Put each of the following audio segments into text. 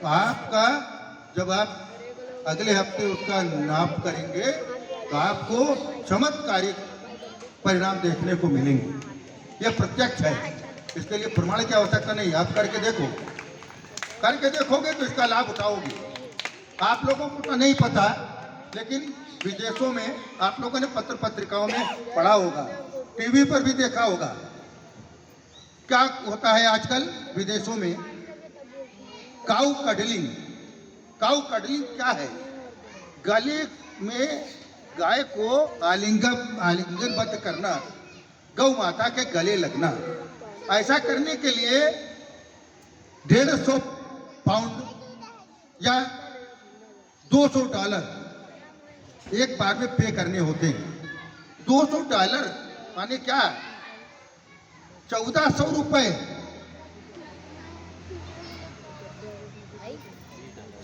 आपका जब आप अगले हफ्ते उसका नाप करेंगे तो आपको चमत्कारिक परिणाम देखने को मिलेंगे। यह प्रत्यक्ष है, इसके लिए प्रमाण की आवश्यकता नहीं। आप करके देखो, करके देखोगे तो इसका लाभ उठाओगे। आप लोगों को तो नहीं पता, लेकिन विदेशों में आप लोगों ने पत्र पत्रिकाओं में पढ़ा होगा, टीवी पर भी देखा होगा। क्या होता है आजकल विदेशों में? काऊ कडलिंग। काऊ कडलिंग क्या है? गले में गाय को आलिंगनबद्ध करना, गौ माता के गले लगना। ऐसा करने के लिए 150 पाउंड या $200 एक बार में पे करने होते हैं। $200 माने क्या? 1400 रुपए।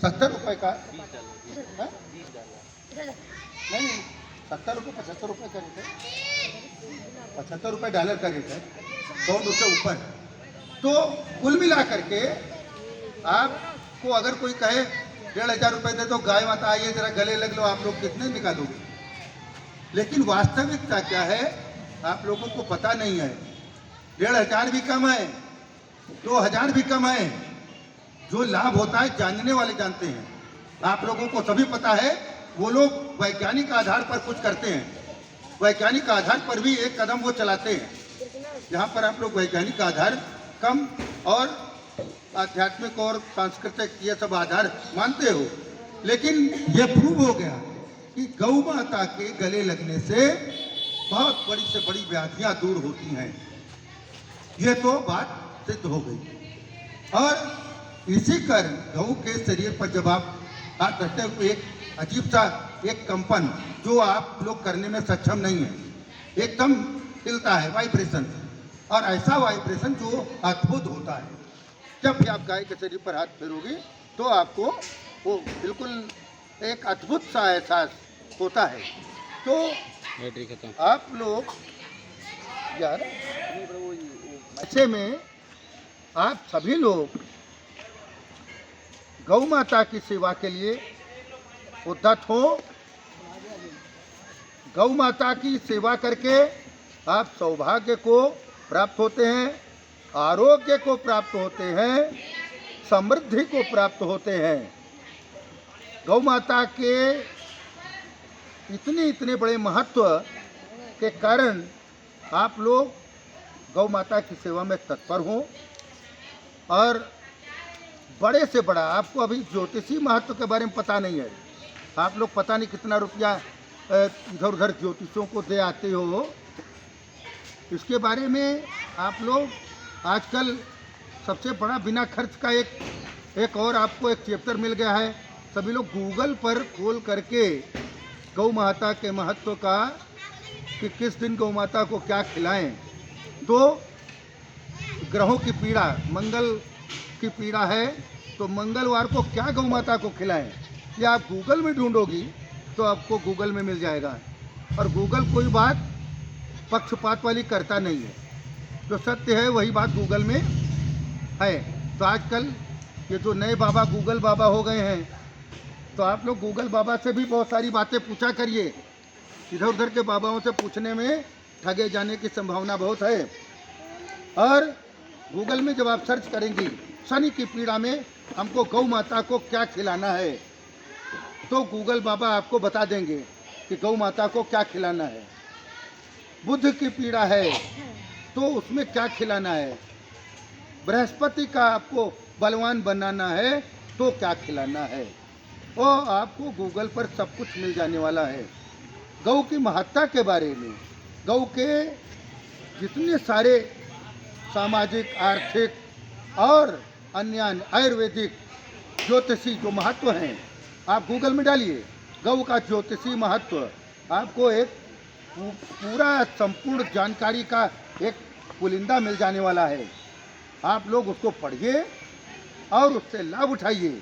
70 रुपए का है? नहीं, 70 रुपये 75 रुपये का रेट है। 75 रुपये डॉलर का रेट है, पाउंड उससे ऊपर। तो कुल मिला करके आपको अगर कोई कहे 1500 रुपये दे दो, गाय माता आइए जरा गले लग लो, आप लोग कितने निकालोगे? लेकिन वास्तविकता क्या है आप लोगों को पता नहीं है। 1500 भी कम है, 2000 भी कम है। जो लाभ होता है जानने वाले जानते हैं। आप लोगों को सभी पता है। वो लोग वैज्ञानिक आधार पर कुछ करते हैं, वैज्ञानिक आधार पर भी एक कदम वो चलाते हैं। जहाँ पर आप लोग वैज्ञानिक आधार कम और आध्यात्मिक और सांस्कृतिक ये सब आधार मानते हो, लेकिन ये प्रूव हो गया कि गौ माता के गले लगने से बहुत बड़ी से बड़ी व्याधियां दूर होती हैं। ये तो बात सिद्ध हो गई। और इसी कारण गौ के शरीर पर जब आप हाथ रखते हो, एक अजीब सा एक कंपन जो आप लोग करने में सक्षम नहीं है, एकदम हिलता है, वाइब्रेशन। और ऐसा वाइब्रेशन जो अद्भुत होता है। जब भी आप गाय के शरीर पर हाथ फेरोगे तो आपको वो बिल्कुल एक अद्भुत सा एहसास होता है। तो आप लोग यार ऐसे में आप सभी लोग गौ माता की सेवा के लिए उद्यत हो। गौ माता की सेवा करके आप सौभाग्य को प्राप्त होते हैं, आरोग्य को प्राप्त होते हैं, समृद्धि को प्राप्त होते हैं। गौ माता के इतने बड़े महत्व के कारण आप लोग गौ माता की सेवा में तत्पर हों। और बड़े से बड़ा, आपको अभी ज्योतिषी महत्व के बारे में पता नहीं है। आप लोग पता नहीं कितना रुपया इधर उधर ज्योतिषों को दे आते हो। इसके बारे में आप लोग आजकल सबसे बड़ा बिना खर्च का एक और आपको एक चैप्टर मिल गया है। सभी लोग गूगल पर खोल करके गौ माता के महत्व का कि किस दिन गौ माता को क्या खिलाएं। तो ग्रहों की पीड़ा, मंगल की पीड़ा है तो मंगलवार को क्या गौ माता को खिलाएं, ये आप गूगल में ढूंढोगी तो आपको गूगल में मिल जाएगा। और गूगल कोई बात पक्षपात वाली करता नहीं है, जो सत्य है वही बात गूगल में है। तो आजकल ये जो नए बाबा गूगल बाबा हो गए हैं, तो आप लोग गूगल बाबा से भी बहुत सारी बातें पूछा करिए। इधर उधर के बाबाओं से पूछने में ठगे जाने की संभावना बहुत है। और गूगल में जब आप सर्च करेंगी शनि की पीड़ा में हमको गौ माता को क्या खिलाना है, तो गूगल बाबा आपको बता देंगे कि गौ माता को क्या खिलाना है। बुध की पीड़ा है तो उसमें क्या खिलाना है। बृहस्पति का आपको बलवान बनाना है तो क्या खिलाना है। और आपको गूगल पर सब कुछ मिल जाने वाला है। गौ की महत्ता के बारे में, गौ के जितने सारे सामाजिक, आर्थिक और अन्य आयुर्वेदिक, ज्योतिषी जो महत्व हैं, आप गूगल में डालिए गौ का ज्योतिषी महत्व, आपको एक पूरा संपूर्ण जानकारी का एक पुलिंदा मिल जाने वाला है। आप लोग उसको पढ़िए और उससे लाभ उठाइए।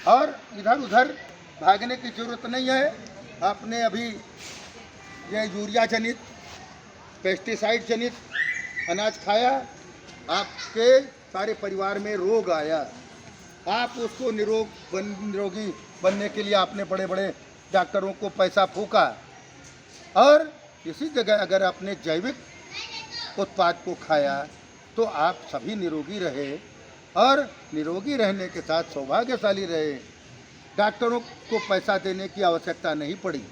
और इधर उधर भागने की जरूरत नहीं है। आपने अभी ये यूरिया जनित, पेस्टिसाइड जनित अनाज खाया, आपके सारे परिवार में रोग आया। आप उसको निरोगी बनने के लिए आपने बड़े बड़े डॉक्टरों को पैसा फूका, और इसी जगह अगर आपने जैविक उत्पाद को खाया तो आप सभी निरोगी रहे, और निरोगी रहने के साथ सौभाग्यशाली रहे। डॉक्टरों को पैसा देने की आवश्यकता नहीं पड़ी,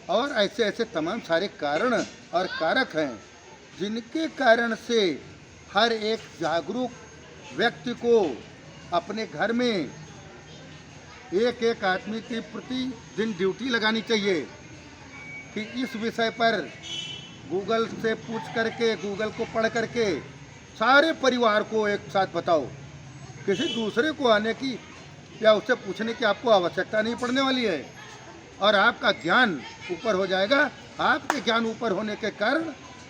और ऐसे ऐसे तमाम सारे कारण और कारक हैं जिनके कारण से हर एक जागरूक व्यक्ति को अपने घर में एक एक आदमी की प्रतिदिन ड्यूटी लगानी चाहिए कि इस विषय पर गूगल से पूछ करके, गूगल को पढ़ करके सारे परिवार को एक साथ बताओ। किसी दूसरे को आने की या उससे पूछने की आपको आवश्यकता नहीं पड़ने वाली है, और आपका ज्ञान ऊपर हो जाएगा। आपके ज्ञान ऊपर होने के कारण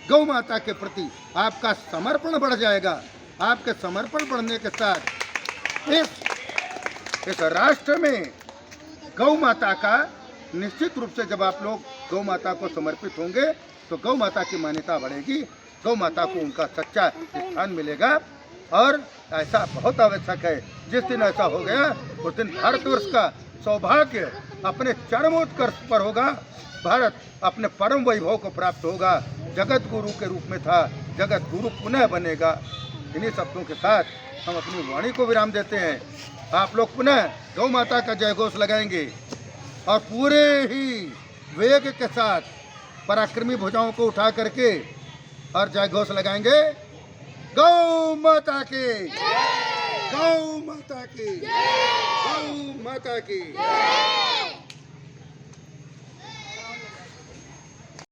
गौ माता के प्रति आपका समर्पण बढ़ जाएगा। आपके समर्पण बढ़ने के साथ इस राष्ट्र में गौ माता का निश्चित रूप से, जब आप लोग गौ माता को समर्पित होंगे तो गौ माता की मान्यता बढ़ेगी, गौ माता को उनका सच्चा स्थान मिलेगा। और ऐसा बहुत आवश्यक है। जिस दिन ऐसा हो गया उस दिन भारतवर्ष का सौभाग्य अपने चरमोत्कर्ष पर होगा। भारत अपने परम वैभव को प्राप्त होगा। जगत गुरु के रूप में था, जगत गुरु पुनः बनेगा। इन्हीं शब्दों के साथ हम अपनी वाणी को विराम देते हैं। आप लोग पुनः गौ माता का जय घोष लगाएंगे और पूरे ही वेग के साथ पराक्रमी भुजाओं को उठा करके और जय घोष लगाएंगे। गौ माता की, गौ माता की, गौ माता की।